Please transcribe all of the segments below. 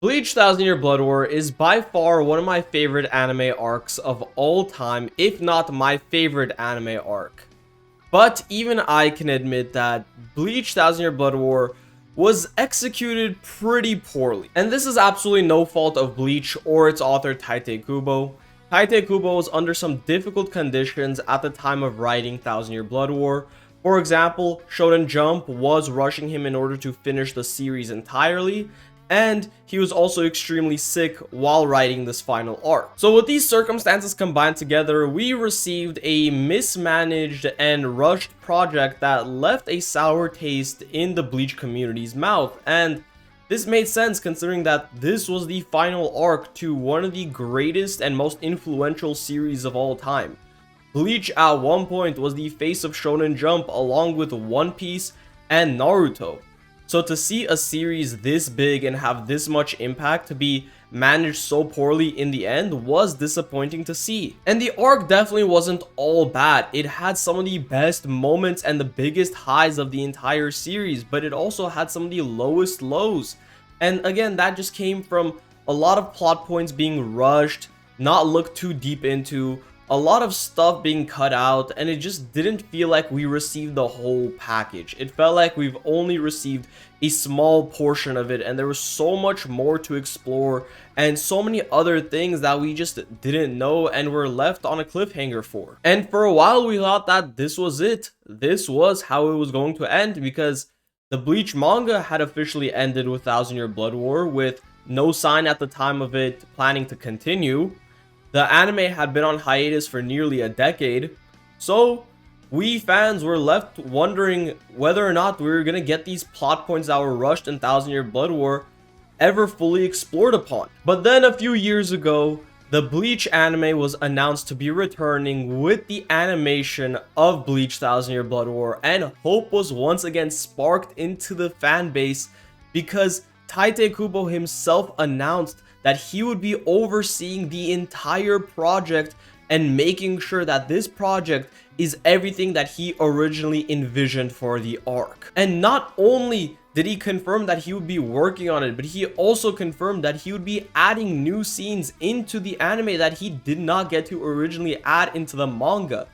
Bleach Thousand Year Blood War is by far one of my favorite anime arcs of all time, if not my favorite anime arc. But even I can admit that Bleach Thousand Year Blood War was executed pretty poorly. And this is absolutely no fault of Bleach or its author Tite Kubo. Tite Kubo was under some difficult conditions at the time of writing Thousand Year Blood War. For example, Shonen Jump was rushing him in order to finish the series entirely, and he was also extremely sick while writing this final arc. So with these circumstances combined together, we received a mismanaged and rushed project that left a sour taste in the Bleach community's mouth, and this made sense considering that this was the final arc to one of the greatest and most influential series of all time. Bleach at one point was the face of Shonen Jump along with One Piece and Naruto. So to see a series this big and have this much impact to be managed so poorly in the end was disappointing to see. And the arc definitely wasn't all bad. It had some of the best moments and the biggest highs of the entire series, but it also had some of the lowest lows. And again, that just came from a lot of plot points being rushed, not looked too deep into, a lot of stuff being cut out, and it just didn't feel like we received the whole package. It felt like we've only received a small portion of it, and there was so much more to explore and so many other things that we just didn't know and were left on a cliffhanger for. And for a while we thought that this was it. This was how it was going to end, because the Bleach manga had officially ended with Thousand Year Blood War, with no sign at the time of it planning to continue. The anime had been on hiatus for nearly a decade, so we fans were left wondering whether or not we were going to get these plot points that were rushed in Thousand Year Blood War ever fully explored upon. But then a few years ago, the Bleach anime was announced to be returning with the animation of Bleach Thousand Year Blood War, and hope was once again sparked into the fan base because Tite Kubo himself announced that he would be overseeing the entire project and making sure that this project is everything that he originally envisioned for the arc. And not only did he confirm that he would be working on it, but he also confirmed that he would be adding new scenes into the anime that he did not get to originally add into the manga.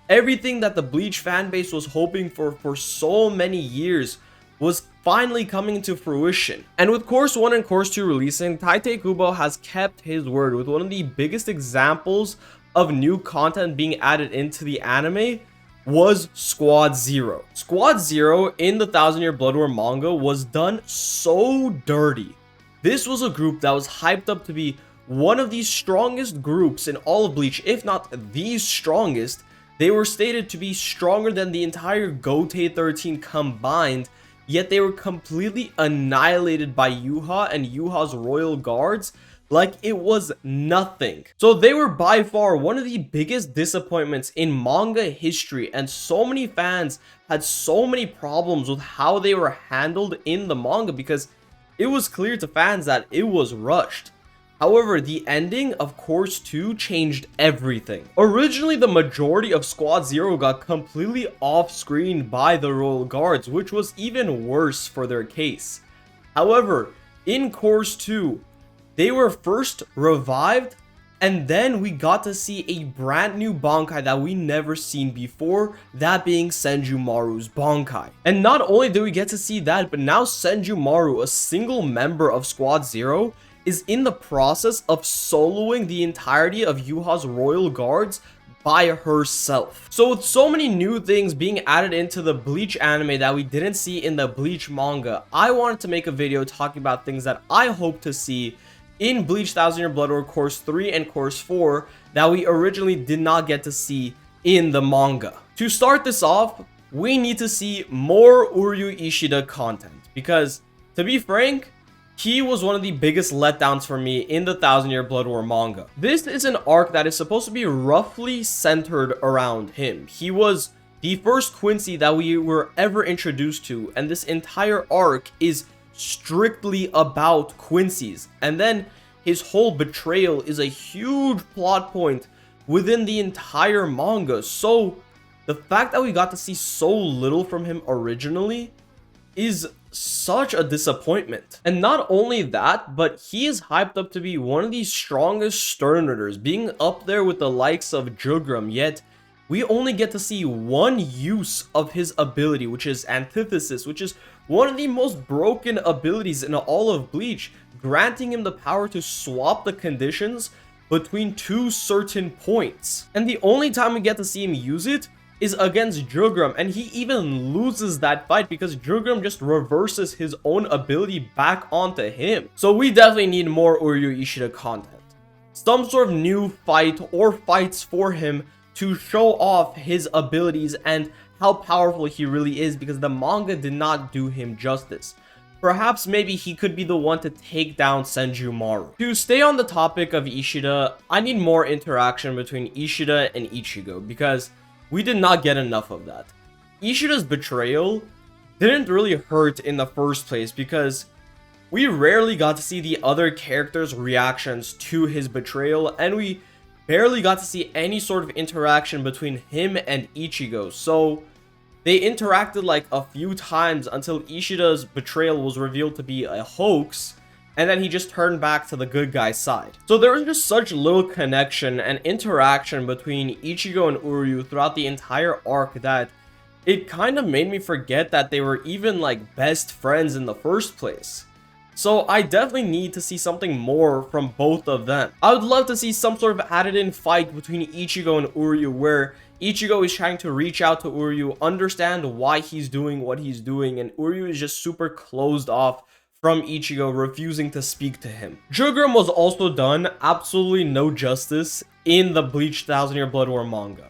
Everything that the Bleach fanbase was hoping for so many years was finally coming to fruition. And with Course 1 and Course 2 releasing, Tite Kubo has kept his word with one of the biggest examples of new content being added into the anime was Squad Zero. Squad Zero in the Thousand Year Blood War manga was done so dirty. This was a group that was hyped up to be one of the strongest groups in all of Bleach, if not the strongest. They were stated to be stronger than the entire Gotei 13 combined, yet they were completely annihilated by Yuha and Yuha's royal guards like it was nothing. So they were by far one of the biggest disappointments in manga history, and so many fans had so many problems with how they were handled in the manga because it was clear to fans that it was rushed. However, the ending of Course 2 changed everything. Originally, the majority of Squad Zero got completely off-screen by the Royal Guards, which was even worse for their case. However, in Course 2, they were first revived, and then we got to see a brand new Bankai that we never seen before, that being Senjumaru's Bankai. And not only did we get to see that, but now Senjumaru, a single member of Squad Zero, is in the process of soloing the entirety of Yuha's royal guards by herself. So with so many new things being added into the Bleach anime that we didn't see in the Bleach manga, I wanted to make a video talking about things that I hope to see in Bleach Thousand Year Blood War Course 3 and Course 4 that we originally did not get to see in the manga. To start this off, we need to see more Uryu Ishida content, because to be frank, he was one of the biggest letdowns for me in the Thousand Year Blood War manga. This is an arc that is supposed to be roughly centered around him. He was the first Quincy that we were ever introduced to, and this entire arc is strictly about Quincy's. And then his whole betrayal is a huge plot point within the entire manga. So the fact that we got to see so little from him originally is such a disappointment. And not only that, but he is hyped up to be one of the strongest Sternritters, being up there with the likes of Jugram, yet we only get to see one use of his ability, which is Antithesis, which is one of the most broken abilities in all of Bleach, granting him the power to swap the conditions between two certain points. And the only time we get to see him use it is against Jugram, and he even loses that fight because Jugram just reverses his own ability back onto him. So we definitely need more Uryu Ishida content. Some sort of new fight or fights for him to show off his abilities and how powerful he really is, because the manga did not do him justice. Perhaps maybe he could be the one to take down Senjumaru. To stay on the topic of Ishida, I need more interaction between Ishida and Ichigo, because we did not get enough of that. Ishida's betrayal didn't really hurt in the first place because we rarely got to see the other characters' reactions to his betrayal, and we barely got to see any sort of interaction between him and Ichigo. So they interacted like a few times until Ishida's betrayal was revealed to be a hoax, and then he just turned back to the good guy's side. So there was just such little connection and interaction between Ichigo and Uryu throughout the entire arc that it kind of made me forget that they were even like best friends in the first place. So I definitely need to see something more from both of them. I would love to see some sort of added in fight between Ichigo and Uryu, where Ichigo is trying to reach out to Uryu, understand why he's doing what he's doing, and Uryu is just super closed off from Ichigo, refusing to speak to him. Jugram was also done absolutely no justice in the Bleach 1000 Year Blood War manga.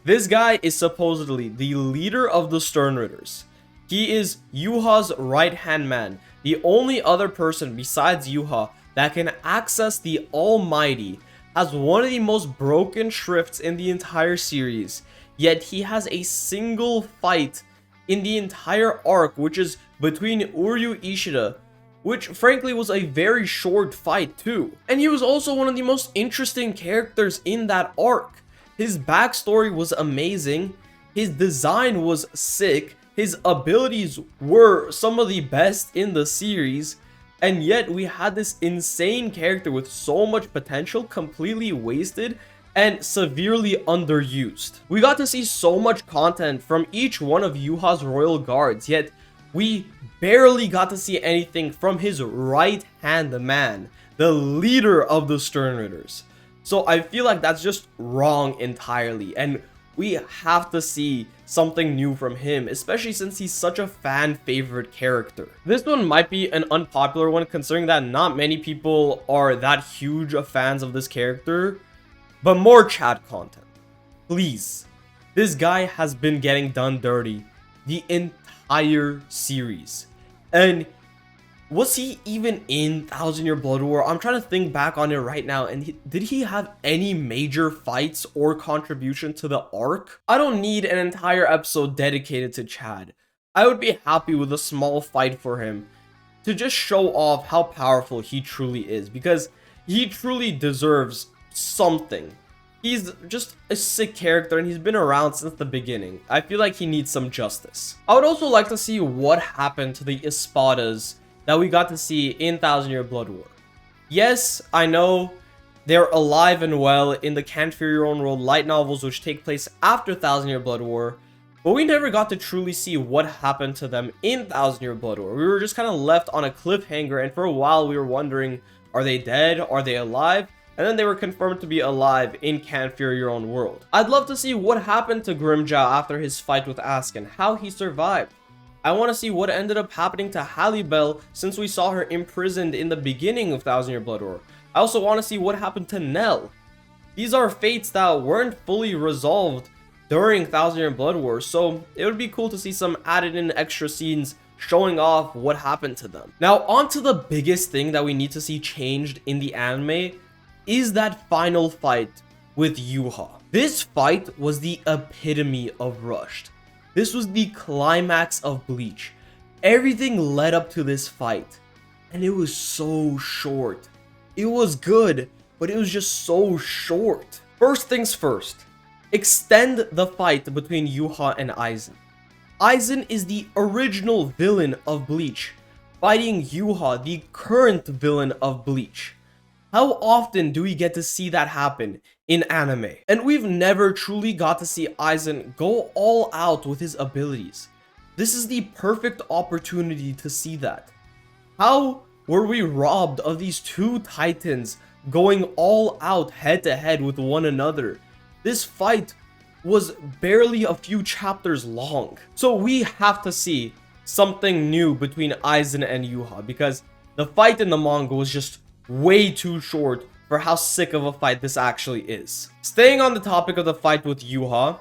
This guy is supposedly the leader of the Sternritters. He is Yuha's right-hand man, the only other person besides Yuha that can access the Almighty, has one of the most broken shrifts in the entire series, yet he has a single fight in the entire arc, which is between Uryu Ishida, which frankly was a very short fight too. And he was also one of the most interesting characters in that arc. His backstory was amazing, his design was sick, his abilities were some of the best in the series, and yet we had this insane character with so much potential completely wasted and severely underused. We got to see so much content from each one of Yuha's royal guards, yet we barely got to see anything from his right-hand man, the leader of the Sternritters. So I feel like that's just wrong entirely, and we have to see something new from him, especially since he's such a fan favorite character. This one might be an unpopular one considering that not many people are that huge of fans of this character, but more chat content, please. This guy has been getting done dirty the entire series, and was he even in 1000 Year Blood War? I'm trying to think back on it right now, and did he have any major fights or contribution to the arc? I don't need an entire episode dedicated to Chad. I would be happy with a small fight for him to just show off how powerful he truly is, because he truly deserves something. He's just a sick character and he's been around since the beginning. I feel like he needs some justice. I would also like to see what happened to the Espadas that we got to see in 1000 Year Blood War. Yes, I know they're alive and well in the Can't Fear Your Own World light novels, which take place after 1000 Year Blood War, but we never got to truly see what happened to them in 1000 Year Blood War. We were just kind of left on a cliffhanger, and for a while we were wondering, are they dead? Are they alive? And then they were confirmed to be alive in Can't Fear Your Own World. I'd love to see what happened to Grimmjow after his fight with Asken, how he survived. I want to see what ended up happening to Hallibel since we saw her imprisoned in the beginning of 1000 Year Blood War. I also want to see what happened to Nell. These are fates that weren't fully resolved during 1000 Year Blood War, so it would be cool to see some added in extra scenes showing off what happened to them. Now on to the biggest thing that we need to see changed in the anime is that final fight with Yuha. This fight was the epitome of rushed. This was the climax of Bleach. Everything led up to this fight, and it was so short. It was good, but it was just so short. First things first, extend the fight between Yuha and Aizen. Aizen is the original villain of Bleach, fighting Yuha, the current villain of Bleach. How often do we get to see that happen in anime? And we've never truly got to see Aizen go all out with his abilities. This is the perfect opportunity to see that. How were we robbed of these two titans going all out head to head with one another? This fight was barely a few chapters long. So we have to see something new between Aizen and Yuha, because the fight in the manga was just way too short for how sick of a fight this actually is. Staying on the topic of the fight with Yuha,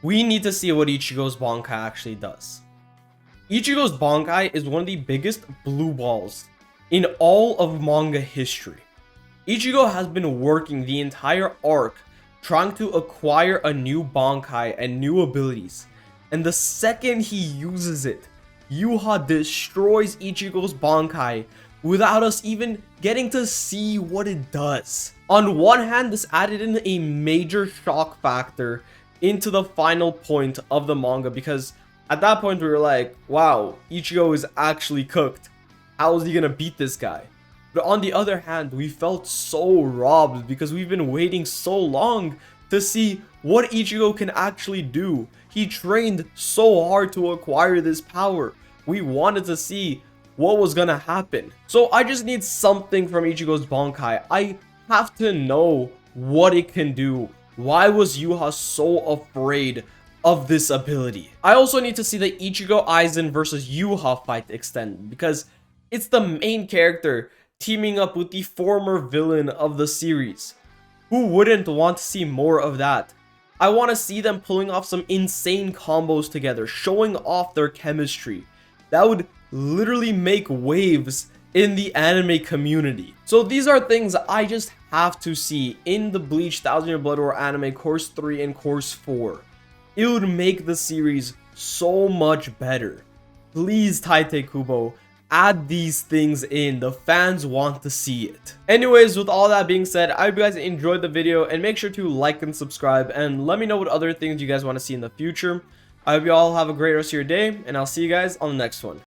we need to see what Ichigo's Bankai actually does. Ichigo's Bankai is one of the biggest blue balls in all of manga history. Ichigo has been working the entire arc trying to acquire a new Bankai and new abilities, and the second he uses it, Yuha destroys Ichigo's Bankai without us even getting to see what it does. On one hand, this added in a major shock factor into the final point of the manga, because at that point we were like, wow, Ichigo is actually cooked. How is he gonna beat this guy? But on the other hand, we felt so robbed because we've been waiting so long to see what Ichigo can actually do. He trained so hard to acquire this power. We wanted to see what was gonna happen. So I just need something from Ichigo's Bankai. I have to know what it can do. Why was Yuha so afraid of this ability? I also need to see the Ichigo Aizen versus Yuha fight extend, because it's the main character teaming up with the former villain of the series. Who wouldn't want to see more of that? I want to see them pulling off some insane combos together, showing off their chemistry. That would literally make waves in the anime community. So these are things I just have to see in the Bleach 1000-Year Blood War anime Course 3 and Course 4. It would make the series so much better. Please, Tite Kubo, add these things in. The fans want to see it. Anyways, with all that being said, I hope you guys enjoyed the video, and make sure to like and subscribe, and let me know what other things you guys want to see in the future. I hope you all have a great rest of your day, and I'll see you guys on the next one.